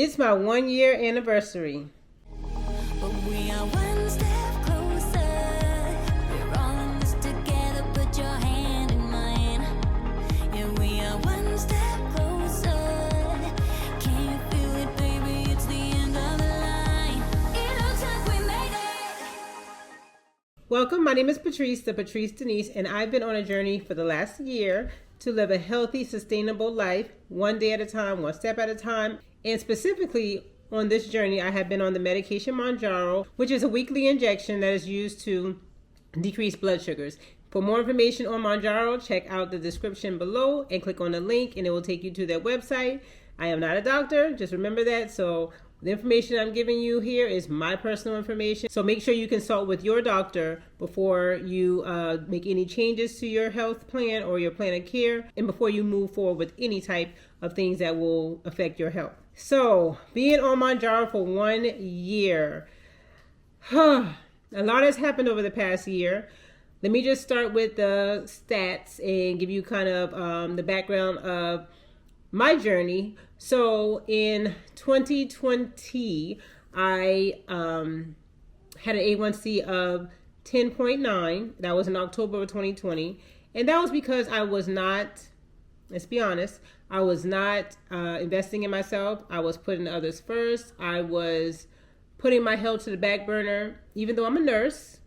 It's my 1 year anniversary. But we are one step closer. We're all in this together. Put your hand in mine. Yeah, we are one step closer. Can you feel it, baby? It's the end of the line. It looks like we made it. Welcome, my name is Patrice, The.patrice.denise, and I've been on a journey for the last year to live a healthy, sustainable life, one day at a time, one step at a time. And specifically on this journey, I have been on the medication Mounjaro, which is a weekly injection that is used to decrease blood sugars. For more information on Mounjaro, check out the description below and click on the link and it will take you to their website. I am not a doctor, just remember that. So the information I'm giving you here is my personal information. So make sure you consult with your doctor before you make any changes to your health plan or your plan of care, and before you move forward with any type of things that will affect your health. So being on Mounjaro for 1 year, a lot has happened over the past year. Let me just start with the stats and give you kind of the background of my journey. So in 2020, I had an A1C of 10.9. That was in October of 2020. And that was because I was not, let's be honest, I was not investing in myself. I was putting others first. I was putting my health to the back burner. Even though I'm a nurse,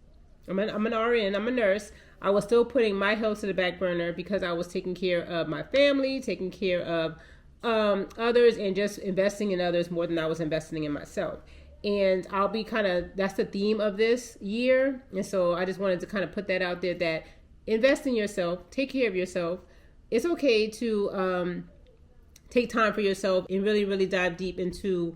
I'm an RN, I'm a nurse, I was still putting my health to the back burner because I was taking care of my family, taking care of others, and just investing in others more than I was investing in myself. And I'll be that's the theme of this year. And so I just wanted to kind of put that out there, that invest in yourself, take care of yourself. It's okay to take time for yourself and really, really dive deep into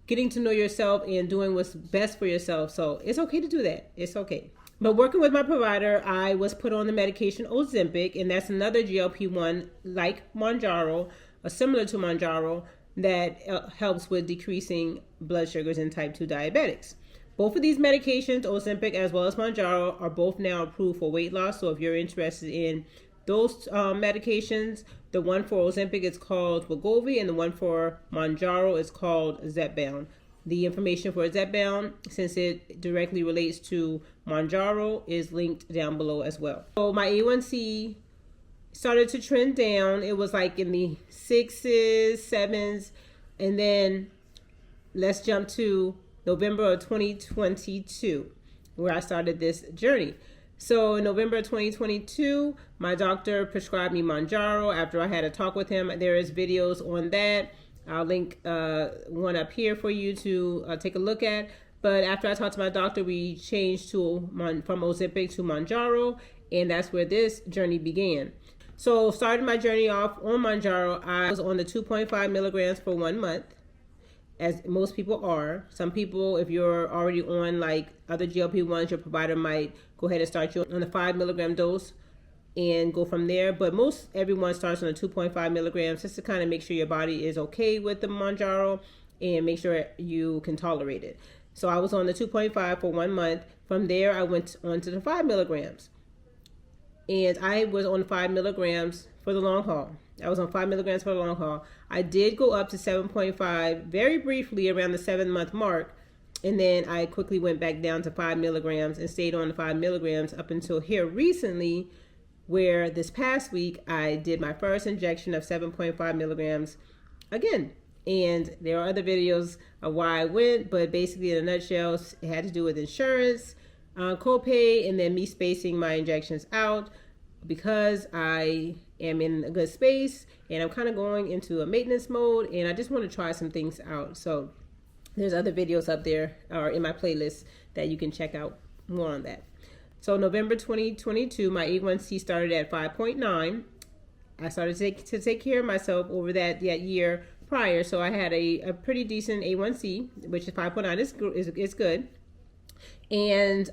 getting to know yourself and doing what's best for yourself. So it's okay to do that. It's okay. But working with my provider, I was put on the medication Ozempic, and that's another GLP-1 like Mounjaro, or similar to Mounjaro, that helps with decreasing blood sugars in type 2 diabetics. Both of these medications, Ozempic as well as Mounjaro, are both now approved for weight loss. So if you're interested in those medications, the one for Ozempic is called Wegovy, and the one for Mounjaro is called Zepbound. The information for Zepbound, since it directly relates to Mounjaro, is linked down below as well. So my A1C started to trend down. It was like in the 6s, 7s, and then let's jump to November of 2022, where I started this journey. So in November of 2022, my doctor prescribed me Mounjaro after I had a talk with him. There is videos on that. I'll link one up here for you to take a look at. But after I talked to my doctor, we changed from Ozempic to Mounjaro, and that's where this journey began. So starting my journey off on Mounjaro, I was on the 2.5 milligrams for 1 month, as most people are. Some people, if you're already on like other GLP-1s, your provider might go ahead and start you on the 5 milligram dose and go from there. But everyone starts on the 2.5 milligrams just to kind of make sure your body is okay with the Mounjaro and make sure you can tolerate it. So I was on the 2.5 for 1 month. From there, I went on to the 5 milligrams. And I was on 5 milligrams for the long haul. I was on 5 milligrams for the long haul. I did go up to 7.5 very briefly around the 7-month mark. And then I quickly went back down to 5 milligrams and stayed on the 5 milligrams up until here recently, where this past week I did my first injection of 7.5 milligrams again. And there are other videos of why I went, but basically in a nutshell, it had to do with insurance, copay, and then me spacing my injections out because I am in a good space and I'm kind of going into a maintenance mode and I just want to try some things out. So there's other videos up there or in my playlist that you can check out more on that. So November 2022, my A1C started at 5.9. I started to take care of myself over that year prior. So I had a pretty decent A1C, which is 5.9 is good. And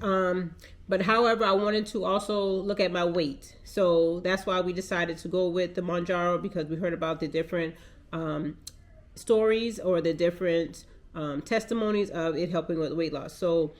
but however, I wanted to also look at my weight. So that's why we decided to go with the Mounjaro, because we heard about the different stories or the different testimonies of it helping with weight loss. So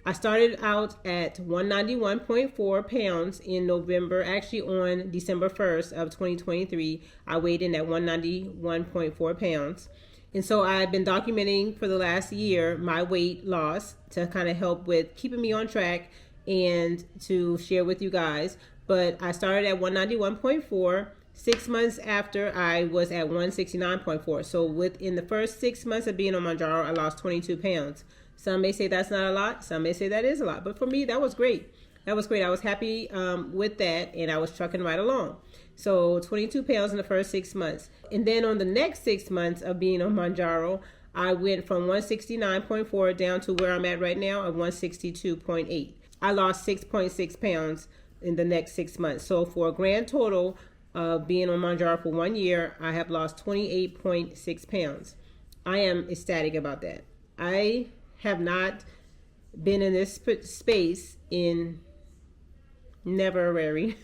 I started out at 191.4 pounds in November. Actually, on December 1st of 2023, I weighed in at 191.4 pounds. And so I've been documenting for the last year my weight loss to kind of help with keeping me on track and to share with you guys. But I started at 191.4. 6 months after, I was at 169.4. So within the first 6 months of being on Mounjaro, I lost 22 pounds. Some may say that's not a lot. Some may say that is a lot. But for me, that was great. That was great. I was happy with that, and I was trucking right along. So 22 pounds in the first 6 months. And then on the next 6 months of being on Mounjaro, I went from 169.4 down to where I'm at right now of 162.8. I lost 6.6 pounds in the next 6 months. So for a grand total of being on Mounjaro for 1 year, I have lost 28.6 pounds. I am ecstatic about that. I have not been in this space in never very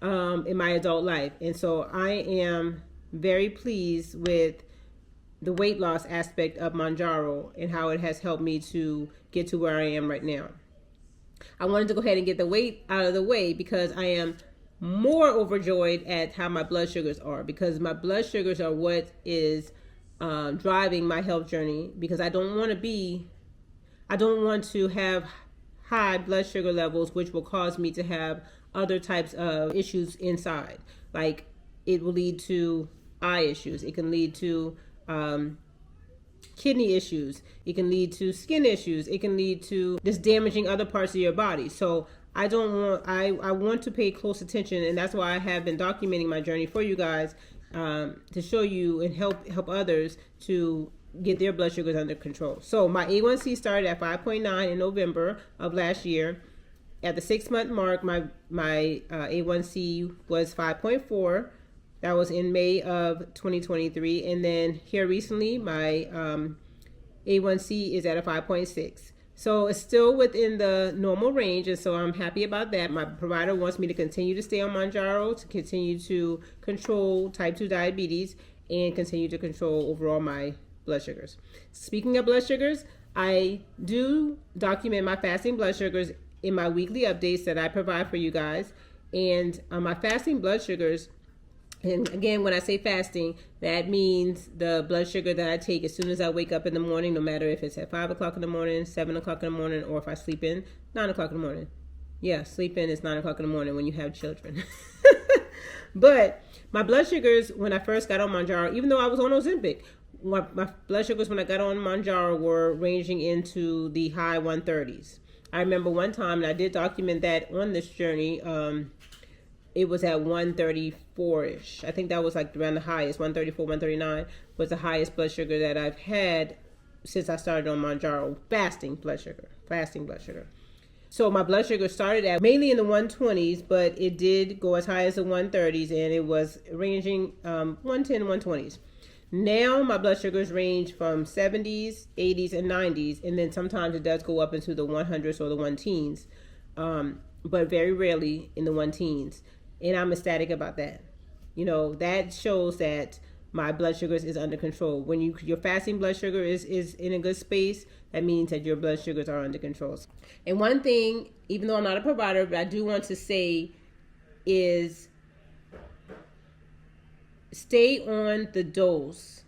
in my adult life. And so I am very pleased with the weight loss aspect of Mounjaro and how it has helped me to get to where I am right now. I wanted to go ahead and get the weight out of the way because I am more overjoyed at how my blood sugars are, because my blood sugars are what is driving my health journey, because I don't want to have high blood sugar levels, which will cause me to have other types of issues inside. Like it will lead to eye issues. It can lead to kidney issues. It can lead to skin issues. It can lead to just damaging other parts of your body. So I want to pay close attention, and that's why I have been documenting my journey for you guys, to show you and help others to get their blood sugars under control. So my A1C started at 5.9 in November of last year. At the 6 month mark, my A1C was 5.4. That was in May of 2023. And then here recently, my A1C is at a 5.6. So it's still within the normal range, and so I'm happy about that. My provider wants me to continue to stay on Mounjaro, to continue to control type 2 diabetes, and continue to control overall my blood sugars. Speaking of blood sugars, I do document my fasting blood sugars in my weekly updates that I provide for you guys. And my fasting blood sugars, and again, when I say fasting, that means the blood sugar that I take as soon as I wake up in the morning, no matter if it's at 5 o'clock in the morning, 7 o'clock in the morning, or if I sleep in 9 o'clock in the morning. Yeah, sleep in is 9 o'clock in the morning when you have children. But my blood sugars, when I first got on Mounjaro, even though I was on Ozempic, my blood sugars when I got on Mounjaro were ranging into the high 130s. I remember one time, and I did document that on this journey, it was at 134-ish. I think that was like around the highest. 134, 139 was the highest blood sugar that I've had since I started on Mounjaro. Fasting blood sugar. So my blood sugar started at mainly in the 120s, but it did go as high as the 130s, and it was ranging 110, 120s. Now my blood sugars range from 70s, 80s, and 90s, and then sometimes it does go up into the 100s or the 1-teens, but very rarely in the 1-teens. And I'm ecstatic about that. You know, that shows that my blood sugars is under control. When your fasting blood sugar is in a good space, that means that your blood sugars are under control. And one thing, even though I'm not a provider, but I do want to say is stay on the dose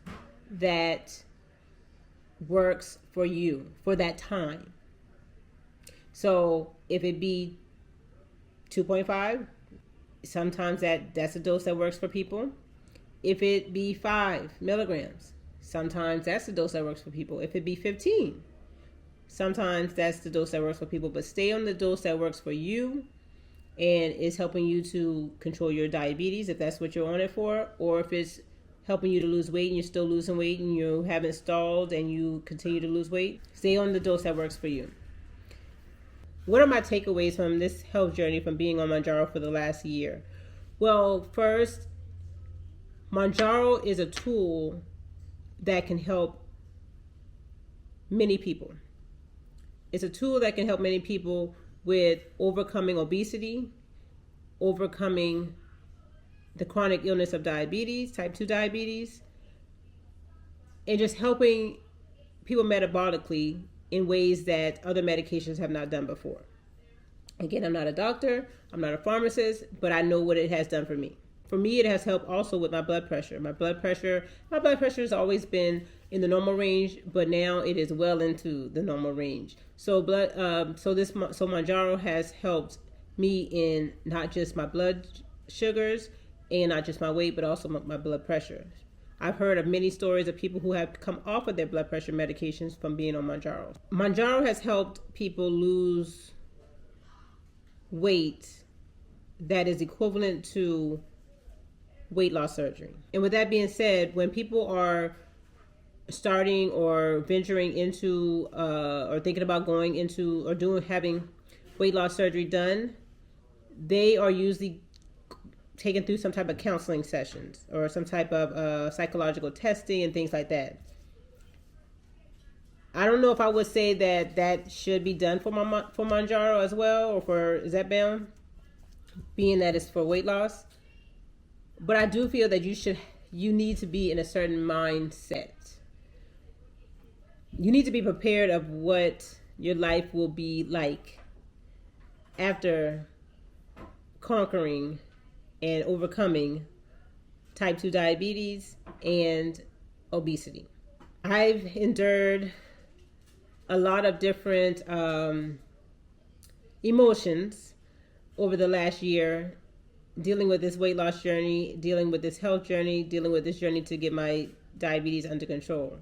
that works for you for that time. So if it be 2.5, sometimes that's a dose that works for people. If it be 5 milligrams, sometimes that's the dose that works for people. If it be 15, sometimes that's the dose that works for people. But stay on the dose that works for you and is helping you to control your diabetes, if that's what you're on it for, or if it's helping you to lose weight and you're still losing weight and you haven't stalled and you continue to lose weight. Stay on the dose that works for you. What are my takeaways from this health journey from being on Mounjaro for the last year? Well, first, Mounjaro is a tool that can help many people. It's a tool that can help many people with overcoming obesity, overcoming the chronic illness of diabetes, type 2 diabetes, and just helping people metabolically in ways that other medications have not done before. Again, I'm not a doctor, I'm not a pharmacist, but I know what it has done for me. For me, it has helped also with my blood pressure. My blood pressure has always been in the normal range, but now it is well into the normal range. So Mounjaro has helped me in not just my blood sugars and not just my weight, but also my blood pressure. I've heard of many stories of people who have come off of their blood pressure medications from being on Mounjaro. Mounjaro has helped people lose weight that is equivalent to weight loss surgery. And with that being said, when people are starting or venturing into or thinking about going into or having weight loss surgery done, they are usually taken through some type of counseling sessions or some type of psychological testing and things like that. I don't know if I would say that should be done for Mounjaro as well, or for Zepbound, being that it's for weight loss. But I do feel that you need to be in a certain mindset. You need to be prepared of what your life will be like after conquering and overcoming type 2 diabetes and obesity. I've endured a lot of different emotions over the last year, dealing with this weight loss journey, dealing with this health journey, dealing with this journey to get my diabetes under control.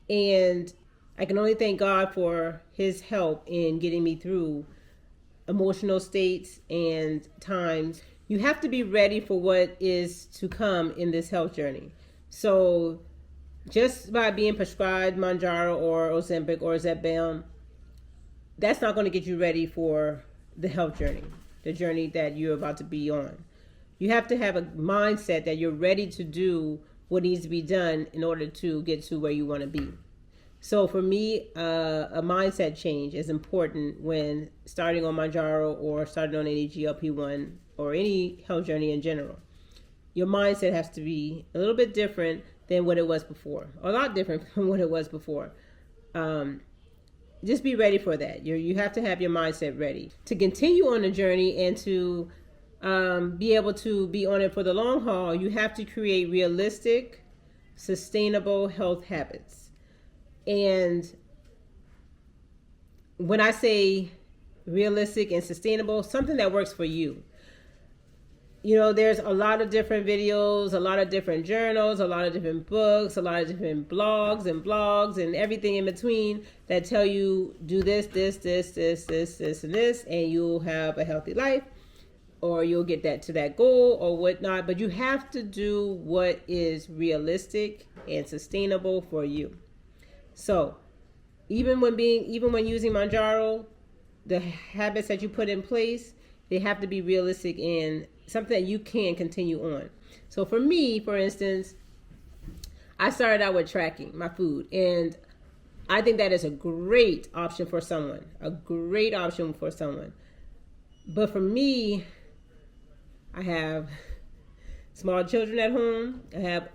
And I can only thank God for his help in getting me through emotional states and times. You have to be ready for what is to come in this health journey. So just by being prescribed Mounjaro or Ozempic or Zepbound, that's not going to get you ready for the health journey, the journey that you're about to be on. You have to have a mindset that you're ready to do what needs to be done in order to get to where you want to be. So for me, a mindset change is important when starting on Mounjaro or starting on any GLP-1 or any health journey in general. Your mindset has to be a little bit different than what it was before, a lot different from what it was before. Just be ready for that. You have to have your mindset ready to continue on the journey and to be able to be on it for the long haul. You have to create realistic, sustainable health habits. And when I say realistic and sustainable, something that works for you. You know, there's a lot of different videos, a lot of different journals, a lot of different books, a lot of different blogs and everything in between that tell you do this, and this, and you'll have a healthy life, or you'll get to that goal or whatnot. But you have to do what is realistic and sustainable for you. So even when using Mounjaro, the habits that you put in place, they have to be realistic and something that you can continue on. So for me, for instance, I started out with tracking my food, and I think that is a great option for someone, But for me, I have small children at home. I have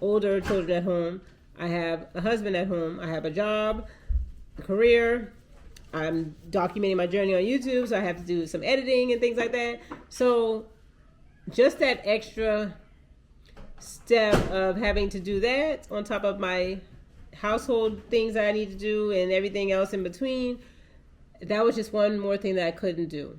older children at home. I have a husband at home. I have a job, a career. I'm documenting my journey on YouTube, so I have to do some editing and things like that. So just that extra step of having to do that on top of my household things that I need to do and everything else in between, that was just one more thing that I couldn't do.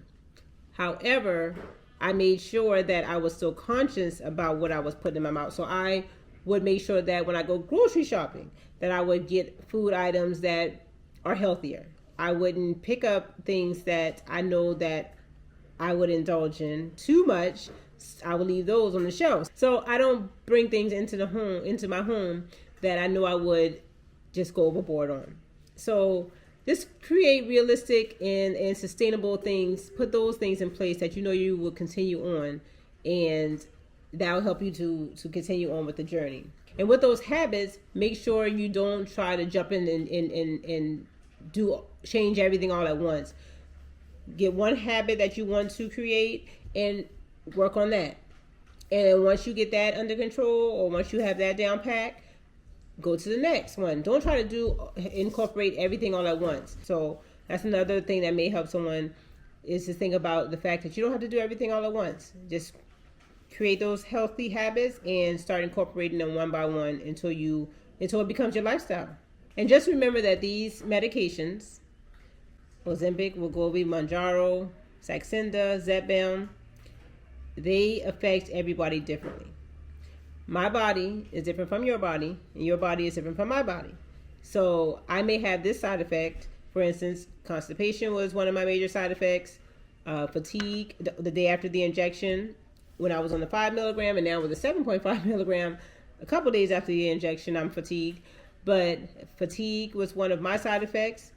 However, I made sure that I was still conscious about what I was putting in my mouth. So I would make sure that when I go grocery shopping, that I would get food items that are healthier. I wouldn't pick up things that I know that I would indulge in too much. I would leave those on the shelves. So I don't bring things into my home that I know I would just go overboard on. So just create realistic and sustainable things. Put those things in place that you know you will continue on, and that will help you to continue on with the journey. And with those habits, make sure you don't try to jump in and change everything all at once. Get one habit that you want to create and work on that. And once you get that under control, or once you have that down pat, go to the next one. Don't try to incorporate everything all at once. So that's another thing that may help someone, is to think about the fact that you don't have to do everything all at once. Just create those healthy habits and start incorporating them one by one until it becomes your lifestyle. And just remember that these medications, Ozempic, Wegovy, Mounjaro, Saxenda, Zepbound, they affect everybody differently. My body is different from your body, and your body is different from my body. So I may have this side effect. For instance, constipation was one of my major side effects. Fatigue the day after the injection, when I was on the 5 milligram, and now with the 7.5 milligram, a couple days after the injection, I'm fatigued. But fatigue was one of my side effects.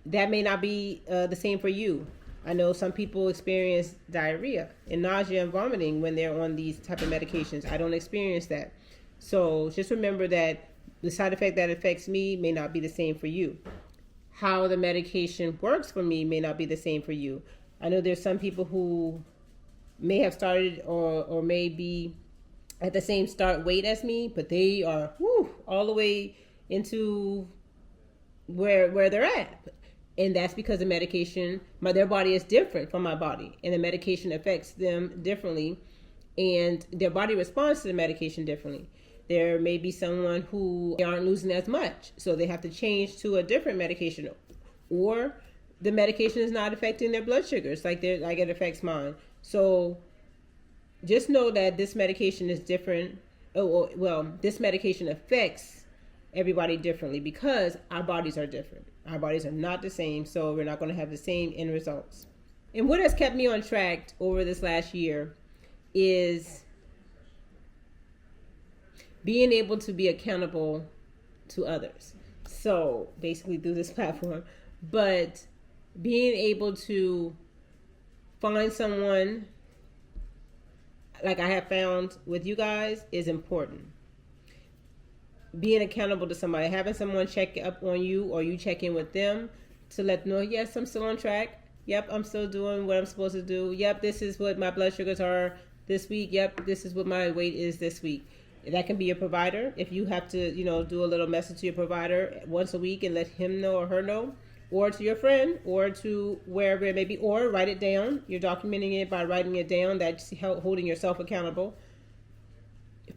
That may not be the same for you. I know some people experience diarrhea and nausea and vomiting when they're on these type of medications. I don't experience that. So just remember that the side effect that affects me may not be the same for you. How the medication works for me may not be the same for you. I know there's some people who may have started or may be at the same start weight as me, but they are all the way into where they're at. And that's because the medication, their body is different from my body, and the medication affects them differently, and their body responds to the medication differently. There may be someone who aren't losing as much, so they have to change to a different medication, or the medication is not affecting their blood sugars like it affects mine. So just know that this medication is different. This medication affects everybody differently because our bodies are different. Our bodies are not the same, so we're not going to have the same end results. And what has kept me on track over this last year is being able to be accountable to others. So basically through this platform, but being able to find someone like I have found with you guys is important. Being accountable to somebody, having someone check up on you or you check in with them to let them know, yes, I'm still on track. Yep, I'm still doing what I'm supposed to do. Yep, this is what my blood sugars are this week. Yep, this is what my weight is this week. That can be your provider. If you have to, do a little message to your provider once a week and let him know or her know, or to your friend, or to wherever it may be, or write it down. You're documenting it by writing it down. That's holding yourself accountable.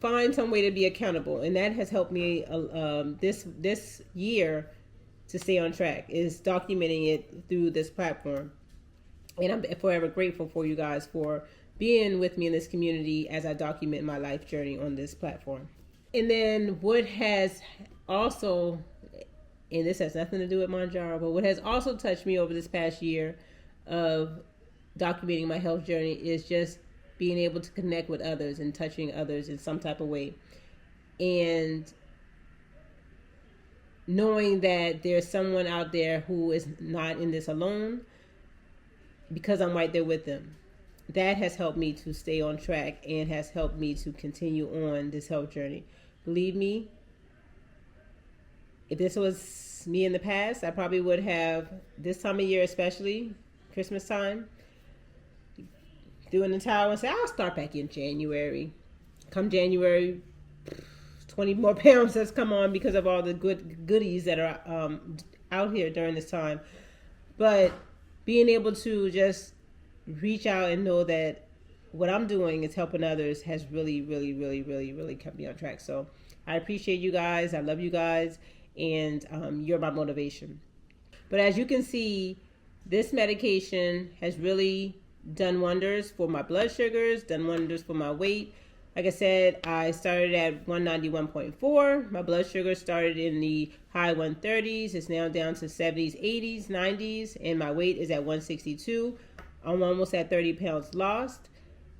Find some way to be accountable, and that has helped me this year to stay on track, is documenting it through this platform. And I'm forever grateful for you guys for being with me in this community as I document my life journey on this platform. And then what has also, and this has nothing to do with Mounjaro, but what has also touched me over this past year of documenting my health journey is just being able to connect with others and touching others in some type of way. And knowing that there's someone out there who is not in this alone because I'm right there with them. That has helped me to stay on track and has helped me to continue on this health journey. Believe me, if this was me in the past, I probably would have, this time of year especially, Christmas time, doing the towel and say, I'll start back in January. Come January, 20 more pounds has come on because of all the goodies that are out here during this time. But being able to just reach out and know that what I'm doing is helping others has really, really, really, really, really kept me on track. So I appreciate you guys. I love you guys. And you're my motivation. But as you can see, this medication has really done wonders for my blood sugars, done wonders for my weight. Like I said, I started at 191.4. My blood sugar started in the high 130s. It's now down to 70s, 80s, 90s. And my weight is at 162. I'm almost at 30 pounds lost.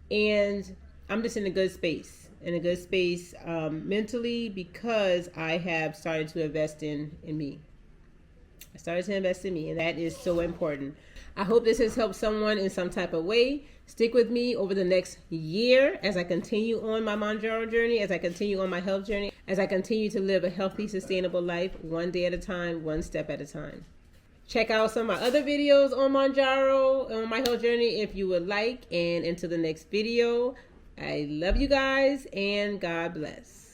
And I'm just in a good space. Mentally, because I have started to invest in me. I started to invest in me, and that is so important. I hope this has helped someone in some type of way. Stick with me over the next year as I continue on my Mounjaro journey, as I continue on my health journey, as I continue to live a healthy, sustainable life, one day at a time, one step at a time. Check out some of my other videos on Mounjaro, on my health journey, if you would like. And until the next video, I love you guys, and God bless.